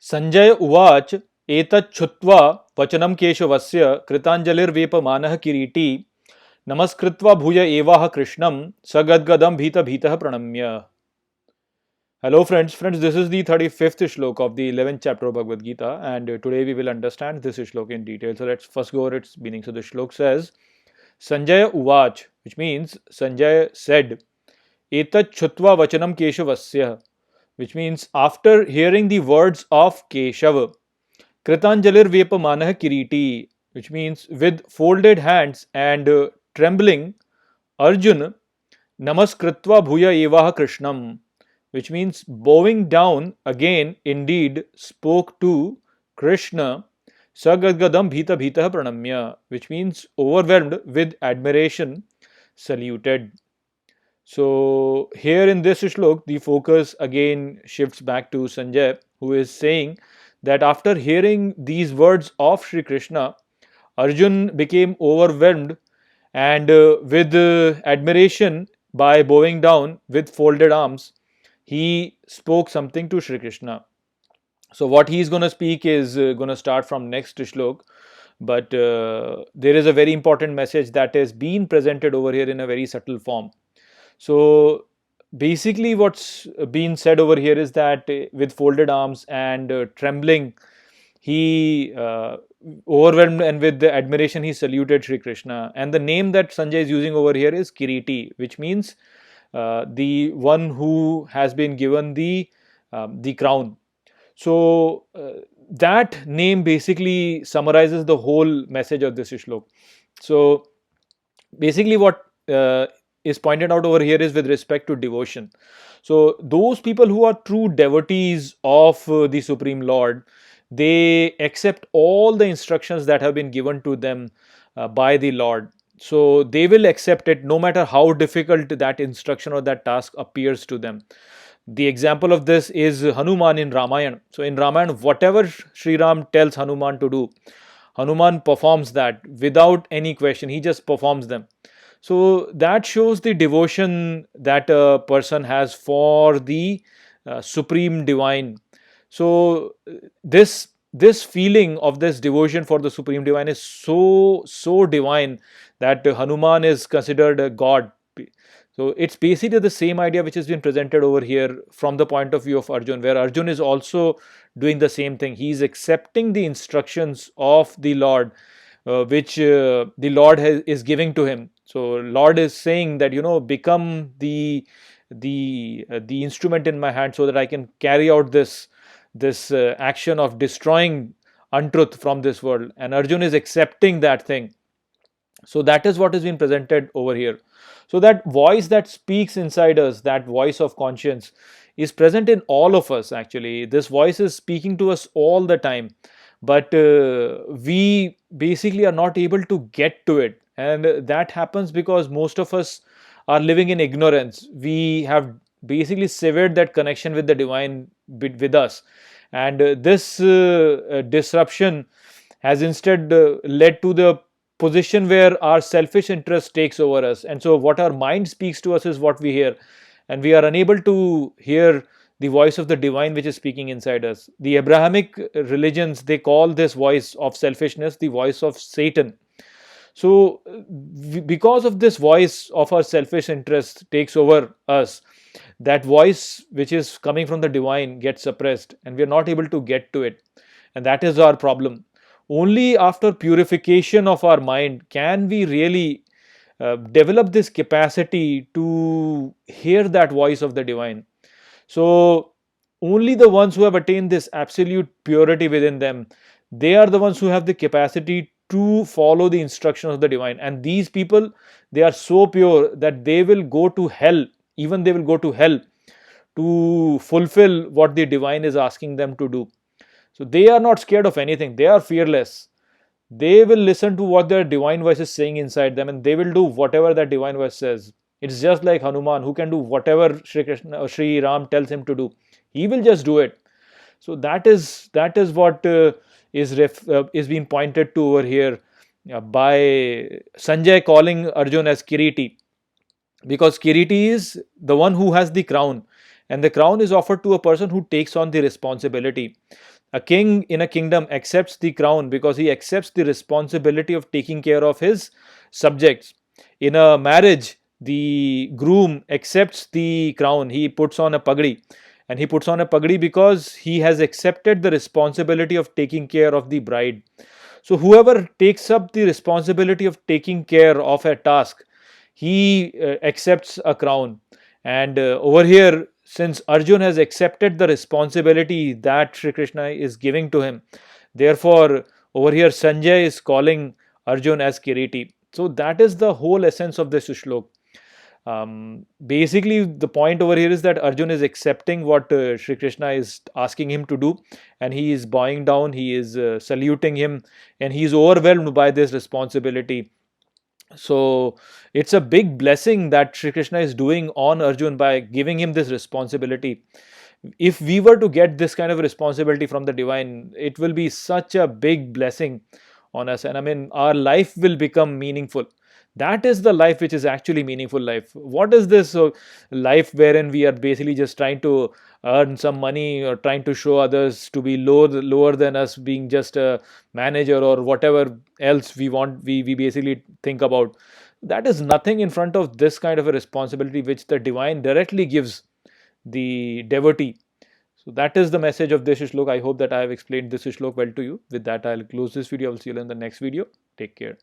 संजय उवाच एतत् श्रुत्वा वचनं केशवस्य कृताञ्जलिर्वेपमानः किरीटी नमस्कृत्वा भूय एवाह कृष्णं सगद्गदं भीतभीतः प्रणम्य. Hello friends, this is the 35th shloka of the 11th chapter of Bhagavad Gita, and today we will understand this shloka in detail. So let's first go over its meaning. So the shloka says, Sanjaya Uvach, which means Sanjay said, Etat Chutva Vachanam Keshavasya, which means after hearing the words of Keshava, Kritanjalir Vepamanah Kiriti, which means with folded hands and trembling, Arjun Namaskritva Bhuya Evaha Krishnam, which means bowing down again, indeed spoke to Krishna, Sagadgadam Bhita Bhita Pranamya, which means overwhelmed with admiration, saluted. So, here in this shlok, the focus again shifts back to Sanjay, who is saying that after hearing these words of Sri Krishna, Arjun became overwhelmed and with admiration by bowing down with folded arms, he spoke something to Sri Krishna. So, what he is going to speak is going to start from next shlok, but there is a very important message that is being presented over here in a very subtle form. So, basically, what's being said over here is that with folded arms and trembling, he overwhelmed and with the admiration he saluted Sri Krishna. And the name that Sanjay is using over here is Kiriti, which means the one who has been given the crown. So that name basically summarizes the whole message of this shlok. So basically, what is pointed out over here is with respect to devotion. So those people who are true devotees of the Supreme Lord, they accept all the instructions that have been given to them by the Lord. So they will accept it no matter how difficult that instruction or that task appears to them. The example of this is Hanuman in Ramayana. So in Ramayana, whatever Sri Ram tells Hanuman to do, Hanuman performs that without any question. He just performs them. So that shows the devotion that a person has for the supreme divine. So this feeling of this devotion for the supreme divine is so divine that Hanuman is considered a god. So it's basically the same idea which has been presented over here from the point of view of Arjun, where Arjun is also doing the same thing. He is accepting the instructions of the Lord, which the Lord is giving to him. So Lord is saying that, become the instrument in my hand so that I can carry out this action of destroying untruth from this world. And Arjun is accepting that thing. So that is what has been presented over here. So that voice that speaks inside us, that voice of conscience, is present in all of us actually. This voice is speaking to us all the time, but we basically are not able to get to it. And that happens because most of us are living in ignorance. We have basically severed that connection with the divine with us. And this disruption has instead led to the position where our selfish interest takes over us. And so what our mind speaks to us is what we hear. And we are unable to hear the voice of the divine which is speaking inside us. The Abrahamic religions, they call this voice of selfishness the voice of Satan. So because of this voice of our selfish interest takes over us, that voice which is coming from the divine gets suppressed and we are not able to get to it. And that is our problem. Only after purification of our mind can we really develop this capacity to hear that voice of the divine. So only the ones who have attained this absolute purity within them, they are the ones who have the capacity to follow the instructions of the divine. And these people, they are so pure that they will go to hell, even they will go to hell to fulfill what the divine is asking them to do. So they are not scared of anything. They are fearless. They will listen to what their divine voice is saying inside them, and they will do whatever that divine voice says. It's just like Hanuman, who can do whatever Sri Krishna or Sri Ram tells him to do. He will just do it. So that is what is being pointed to over here by Sanjay calling Arjun as Kiriti, because Kiriti is the one who has the crown, and the crown is offered to a person who takes on the responsibility. A king in a kingdom accepts the crown because he accepts the responsibility of taking care of his subjects. In a marriage, the groom accepts the crown. He puts on a pagdi, and he puts on a pagdi because he has accepted the responsibility of taking care of the bride. So whoever takes up the responsibility of taking care of a task, he accepts a crown. And over here, since Arjun has accepted the responsibility that Sri Krishna is giving to him, therefore over here Sanjay is calling Arjun as Kiriti. So that is the whole essence of this shlok. Basically, the point over here is that Arjun is accepting what Sri Krishna is asking him to do, and he is bowing down, he is saluting him, and he is overwhelmed by this responsibility. So it's a big blessing that Sri Krishna is doing on Arjun by giving him this responsibility. If we were to get this kind of responsibility from the divine, it will be such a big blessing on us, and I mean, our life will become meaningful. That is the life which is actually meaningful life. What is this life wherein we are basically just trying to earn some money or trying to show others to be lower than us, being just a manager or whatever else we want, we basically think about. That is nothing in front of this kind of a responsibility which the divine directly gives the devotee. So that is the message of this shlok. I hope that I have explained this shlok well to you. With that, I'll close this video. I'll see you in the next video. Take care.